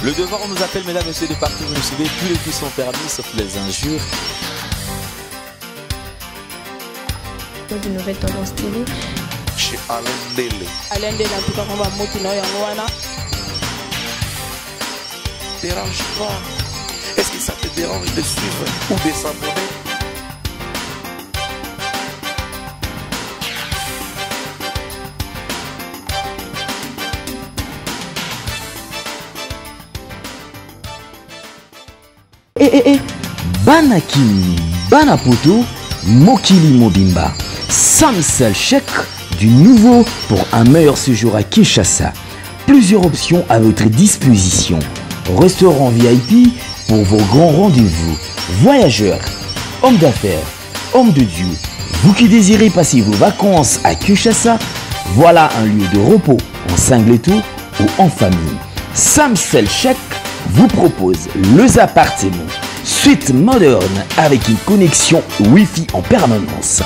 Le devoir nous appelle, mesdames et messieurs, de partout. Vous nous suivez, tous les coups sont permis, sauf les injures. Une nouvelle tendance télé. Chez Alain Dele. Alain Dele, en tout cas, on va monter dans Yangoana. Dérange pas. Est-ce que ça te dérange de suivre ou de s'abonner? Banakini, Banapoto, Mokili Mobimba. Samsel chèque du nouveau pour un meilleur séjour à Kinshasa. Plusieurs options à votre disposition. Restaurant VIP pour vos grands rendez-vous. Voyageurs, hommes d'affaires, hommes de Dieu. Vous qui désirez passer vos vacances à Kinshasa, voilà un lieu de repos en singleto ou en famille. Samsel chèque vous propose les appartements suite moderne avec une connexion Wi-Fi en permanence.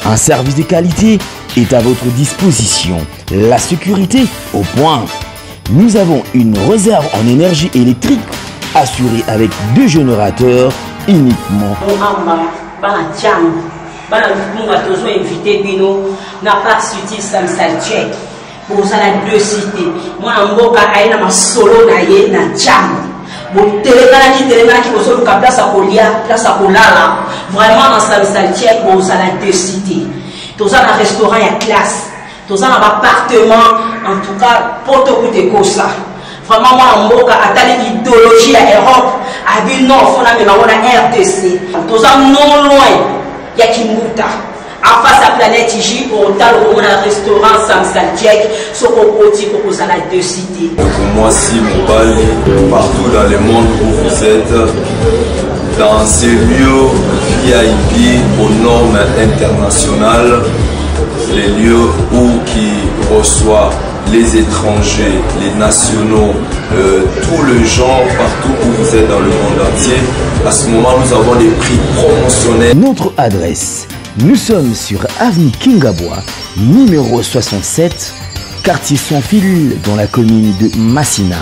Un service de qualité est à votre disposition. La sécurité au point. Nous avons une réserve en énergie électrique assurée avec 2 générateurs uniquement. Pour ça la deux cités. Moi en boka aina ma solo na ye na jam. Bon téléphone qui vous solo place à Kolia, place à Kolala. Vraiment dans sa saltière pour ça la deux cités. Tous ça un restaurant à classe. Tous ça un appartement en tout cas pour te coûter comme ça. Vraiment moi en boka atali idéologie à Europe. A vu non faut na même on RDC. Tous ça non loin ya Kimbuta. En face à Planète J, au tal où on a un restaurant Samsal Jack, ce qu'on côté pour ça la deux cités. Pour moi, si Mobali, partout dans le monde où vous êtes, dans ces lieux VIP aux normes internationales, les lieux où qui reçoivent les étrangers, les nationaux, tous les gens partout où vous êtes dans le monde entier, à ce moment nous avons des prix promotionnels. Notre adresse. Nous sommes sur avenue Kingabwa, numéro 67, quartier sans fil dans la commune de Massina,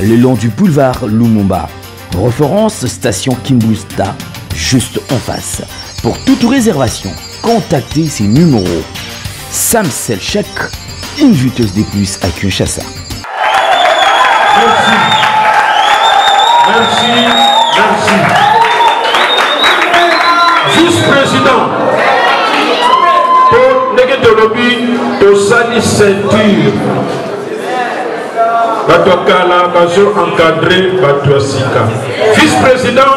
le long du boulevard Lumumba. Référence station Kimbusta, juste en face. Pour toute réservation, contactez ces numéros. Samsel Chèque, une juteuse des plus à Kinshasa. Merci. Merci. Merci. Vice-président. De lobby de sali ceinture Batokala bazo encadré Batoasika. Vice-président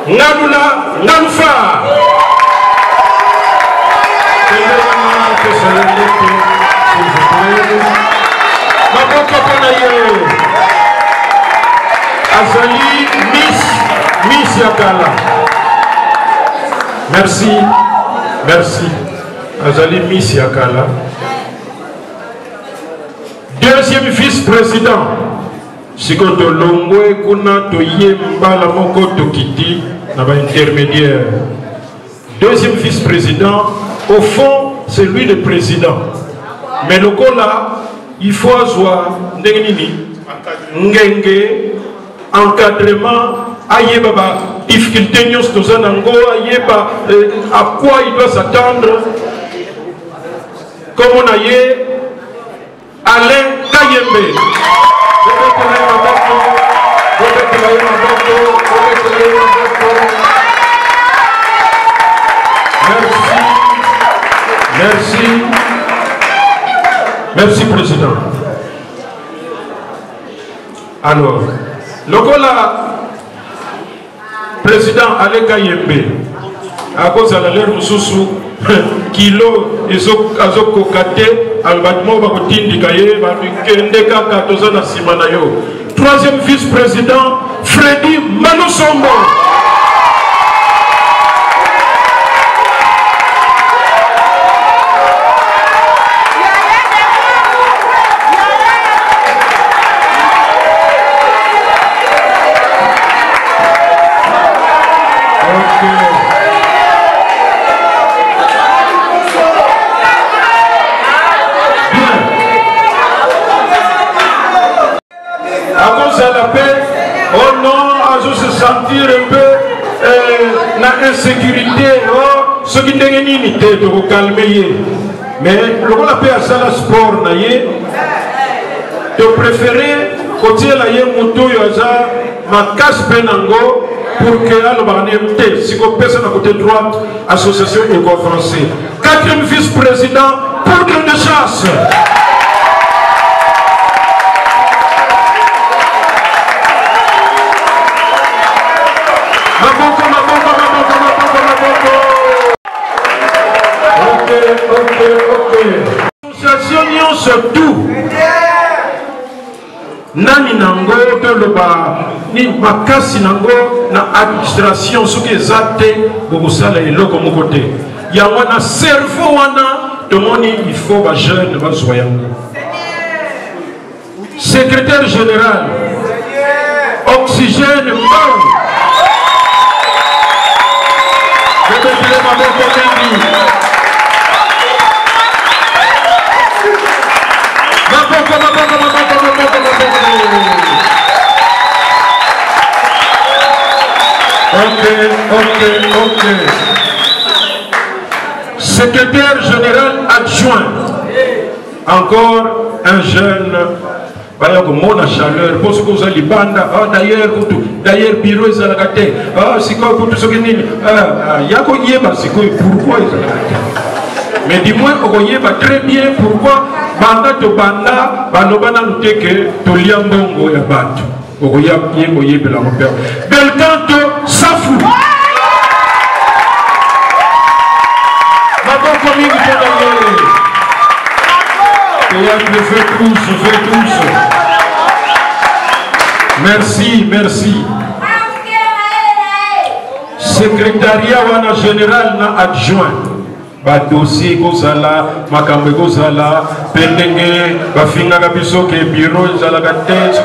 Nalula Nanfa. Azali Miss Yakala. Merci. Merci. Azali Miss Yakala. Deuxième vice-président, Sikoto Longwe Kuna Toye Mbala Moko Tokiti, n'a intermédiaire. Deuxième vice-président, au fond, c'est lui le président. Mais le là, il faut avoir Ngenge, encadrement, Ayebaba, difficulté, Ayeba, à quoi il doit s'attendre. Comme on a eu Alain Kayembe. Merci. Merci, président. Alors, le président Alain Kayembe, à cause de l'air Moussoussou, kilo ezoko kate albatmo bakotindikaye bakendeka katoza na sima na yo. Troisième vice-président Freddy Manusombo. À cause de la paix sentir un peu la insécurité, ce qui est unité de vous calmer. Mais le qu'on appelle ça le sport, de préférer côté la moto yaza ma casse penango pour que la barnette si qu'on personne à côté droite association éco-français. 4e vice-président pour que de chasse. L'association surtout nani nango to loba ni makasi nango na administration soki ezate bokosala eloko moko te ya wana cerveau wana tomoni il faut ba jeune bazwa yango. Secrétaire général oxygène mbao bebetele maboko mengi Ok. Secrétaire général adjoint, encore un jeune, mon chaleur, pour ce que vous allez banda, d'ailleurs, bureau est à la gâte, c'est quoi pour tout ce qui est, yako yeba, c'est quoi, pourquoi ils ont. Mais dis-moi, on très bien pourquoi banda to banda, balobana lutte que to liambongo ya batu. Ogoya yebo yebe la mon père. Belcanto Safou. Maboko mingi tena je fais tous. Merci. Secrétariat wana général na adjoint. Ba dossier kozala makambe kozala pendenge bafinga biso ke bureau zala tête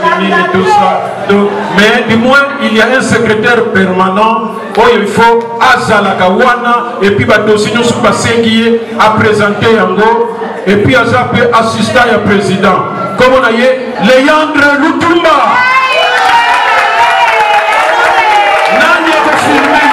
tout ça. Donc, mais du moins il y a un secrétaire permanent où il faut azala kawana et puis ba dossier nous sont passés à présenter yango et puis aza peut assister à président comme on a eu Léandre Lutumba nani ko filmer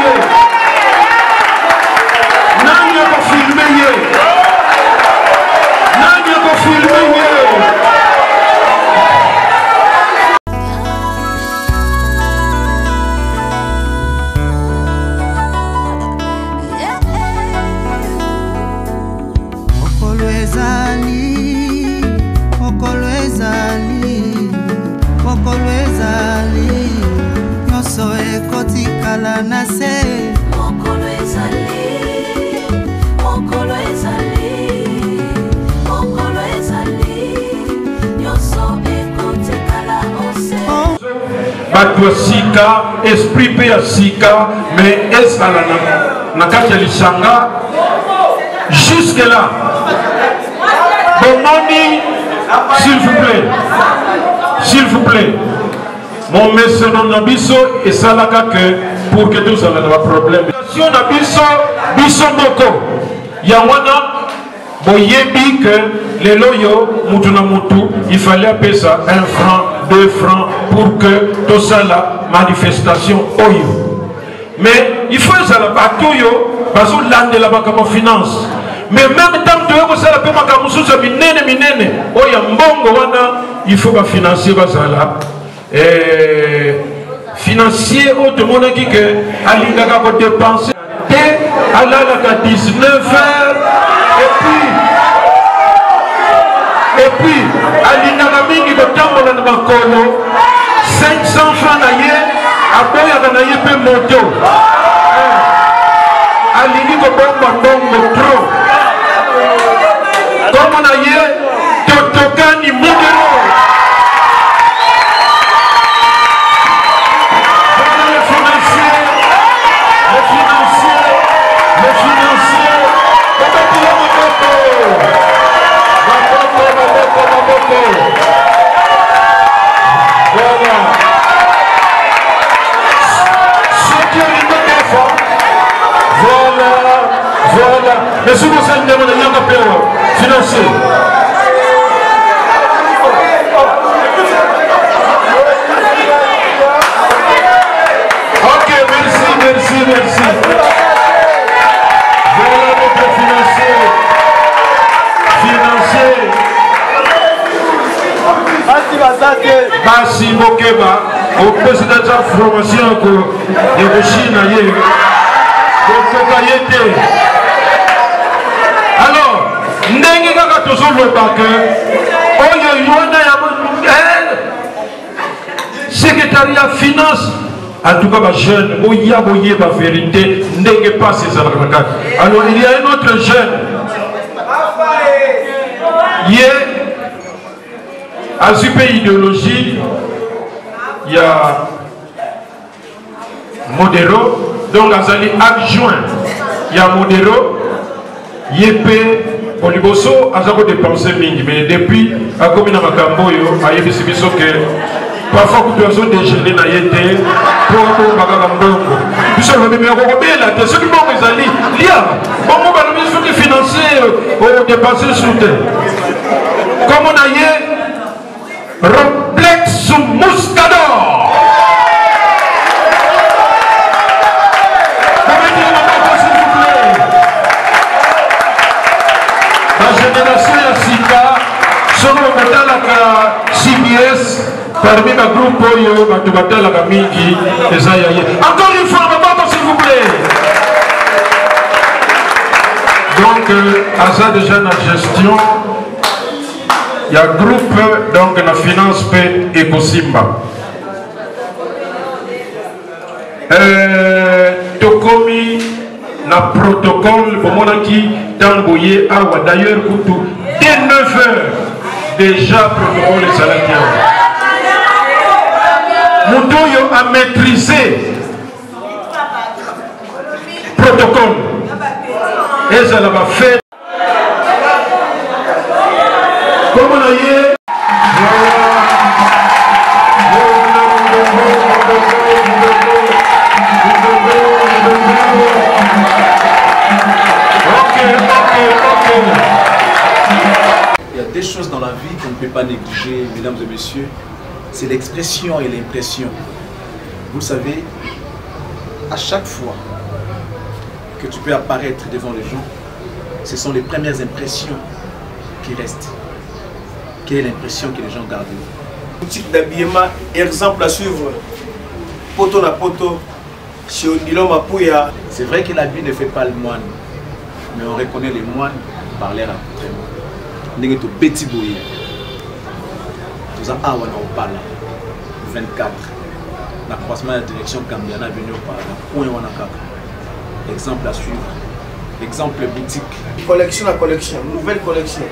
Sika, esprit pe ya sika, mais est à la nakati lisanga jusque là. Bomoni, s'il vous plaît. Mon message nabiso et salaka que pour que tous allons avoir problème. Biso moko. Yawana boyebi que les loyo mutuna mutu il fallait payer ça 1 franc, 2 francs pour que tout ça la manifestation oyo. Mais il faut ça la batoyo parce que l'an de la banque finance. Mais même tant que ça la paie makamusu minene oya mbongo wana il faut pas financer bazala. Financier au monde qui que alinga ko dépenser dès à la 19h et puis alinga mingi ko tambola na makolo 500 francs na ye aboya na ye pe moto alingi ko bomba ndongo trop comme na ye totokani modelo. Mais si vous avez un financier. merci. Voilà notre financier. Basi Mokeba, au président de la formation de Chine, alors, ndenge kaka tozoloba ke oyo yona ya secrétariat finance en tout cas ba jeune boya ba vérité ndenge pas ces alakaka. Alors il y a un autre jeune à super idéologie, il y a Modero, donc Azali adjoint, il y a Modero, Yépé, Poliboso, Azako dépensé mini, mais depuis, à Komina Makamboyo, à Yébé Sibiso, parfois que tu as déjeuné na Yété, pour Makamboyo. Puis sur le numéro là, c'est ce qui m'a dit, Lia, comment on va le mettre financier au dépensé sous terre. Comme on a eu Roblex Muscador. La génération Yassika, son la CBS, parmi ma groupe Oyo, la Mingi, les Ayaye. Encore une fois, s'il vous plaît. Donc, à ça déjà la gestion. Il y a un groupe, donc la finance paie Ekosimba. Tokomi, na protocole, pour moi qui t'envoyé à d'ailleurs, dès 9h, déjà protocole et saladiens. Moutoyo a maîtrisé protocole. Et ça l'a fait. Comment on a eu Il y a des choses dans la vie qu'on ne peut pas négliger, mesdames et messieurs. C'est l'expression et l'impression. Vous savez, à chaque fois que tu peux apparaître devant les gens, ce sont les premières impressions qui restent. Quelle est l'impression que les gens gardent? Boutique d'habillement, exemple à suivre. Poto na poto, chez Odilo Mapouya. C'est vrai que l'habit ne fait pas le moine, mais on reconnaît les moines par leur accoutrement. Nous sommes petit bouillé. Nous avons awa na opala 24. Na croisement de la direction Cambiana venu par la point wanaka. Exemple à suivre. Exemple boutique. Collection à collection, nouvelle collection.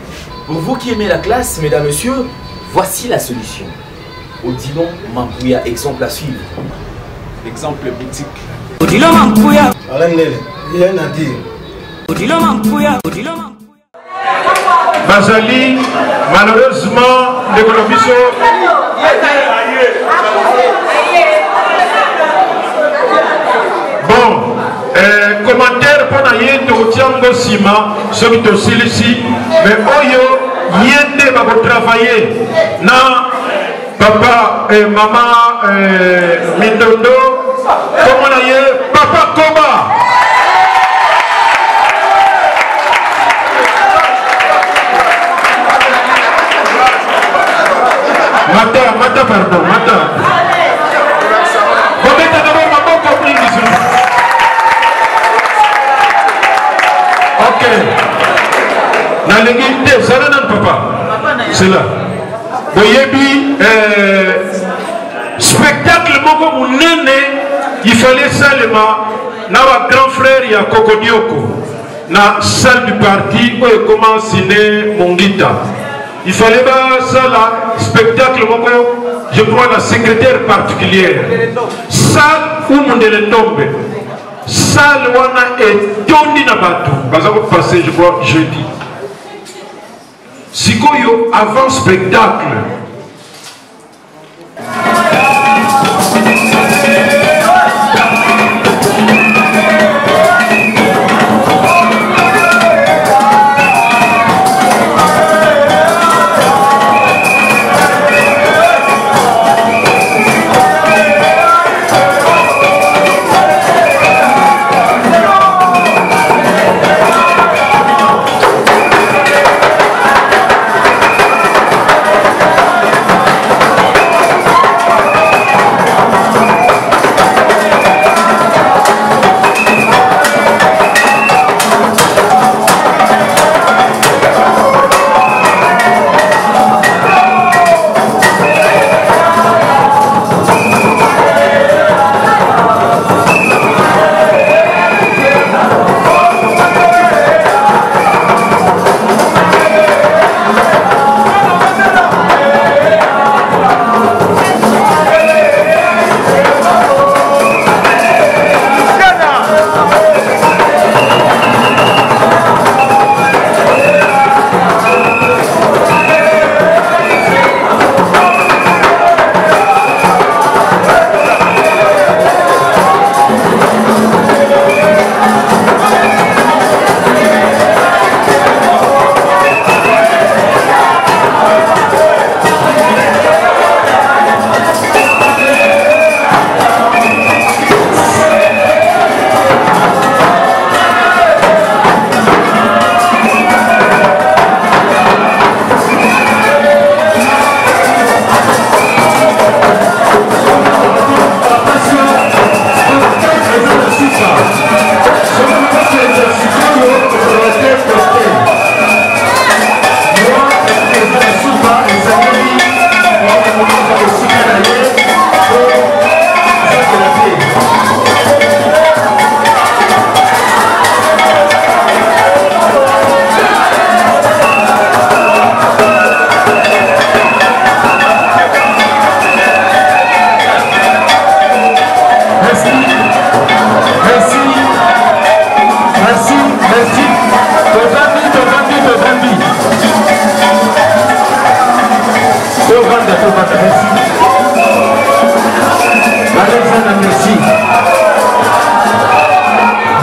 Pour vous qui aimez la classe, mesdames, messieurs, voici la solution. Odilon Mampouya, exemple à suivre. Exemple boutique. Odilon Mampouya. Rien à dire. Odilon Mampouya. Odilon Mampouya. Bazali, malheureusement, l'économie bon, commentaire pour naïe de Tiango Sima, ceux qui te ici, mais Oyo, yende va travailler. Na papa et maman Mindondo, comment naïe, papa Koba. Mata, pardon, Mata. Ok. Nalingi, ça papa. C'est là. Boyebi, spectacle, mon néné, il fallait seulement, na grand frère, il y a Kokodioko, na salle du parti, où il commence à signer mon guitare. Il fallait pas ça là, spectacle, je crois la secrétaire particulière. Salle où mon est tombé. Salle où on a étonné na bateau. Parce que passé, je crois, jeudi. Sikoyo avant spectacle.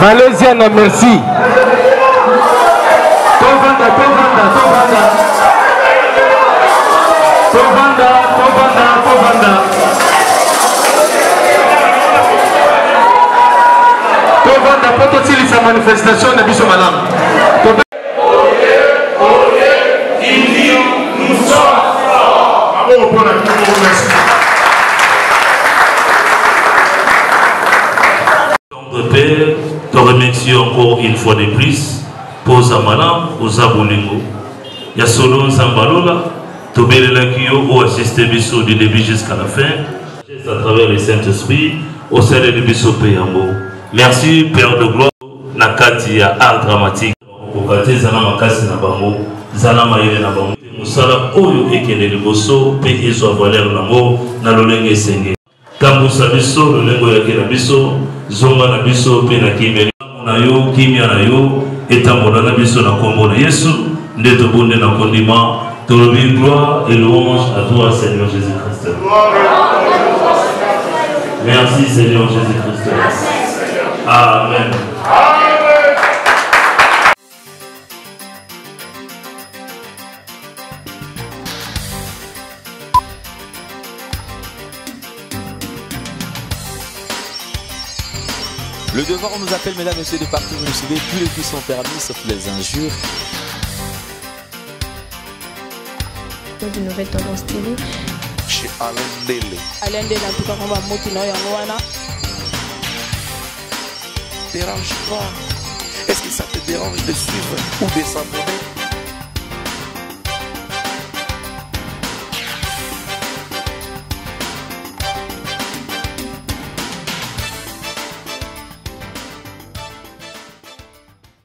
Valaisienne, merci. Tovanda. Tovanda, pototili sa manifestation na biso malam. Nous sommes Donc, Père, te remercie encore une fois de plus pour Zamala, aux Abolingo. Il y a solo Zambalola, Tobelela Kyo, au assisté Bisso du début jusqu'à la fin, à travers le Saint-Esprit, au sein de Bisso Payambo. Merci, Père de gloire, Nakati à art dramatique. Au côté Zana Makasi Nabango, Zana Maïle Nabango, Moussala Oyo Ekele Liboso, P. soit Valère Namo, Nalolenge Senge. Kambusa Bisso, le Lengo Yakena Bisso, Zonga Nabisso, Penakimeli, Nayo, Kimia Nayo, Etamona Nabisso Nakombo na Yesu, Ndeto Bunde Nakondima, Tolobi, gloire et louange à toi, Seigneur Jésus-Christ. Merci, Seigneur Jésus-Christ. Amen. Le devoir nous appelle, mesdames et messieurs, de partout où nous suivez. Tous les coups sont permis, sauf les injures. De Nouvelle Tendance TV. Chez Alain Dele. Alain Dele, en tout cas, on va monter dans Yangoana. Dérange pas. Est-ce que ça te dérange de suivre ou de s'abonner?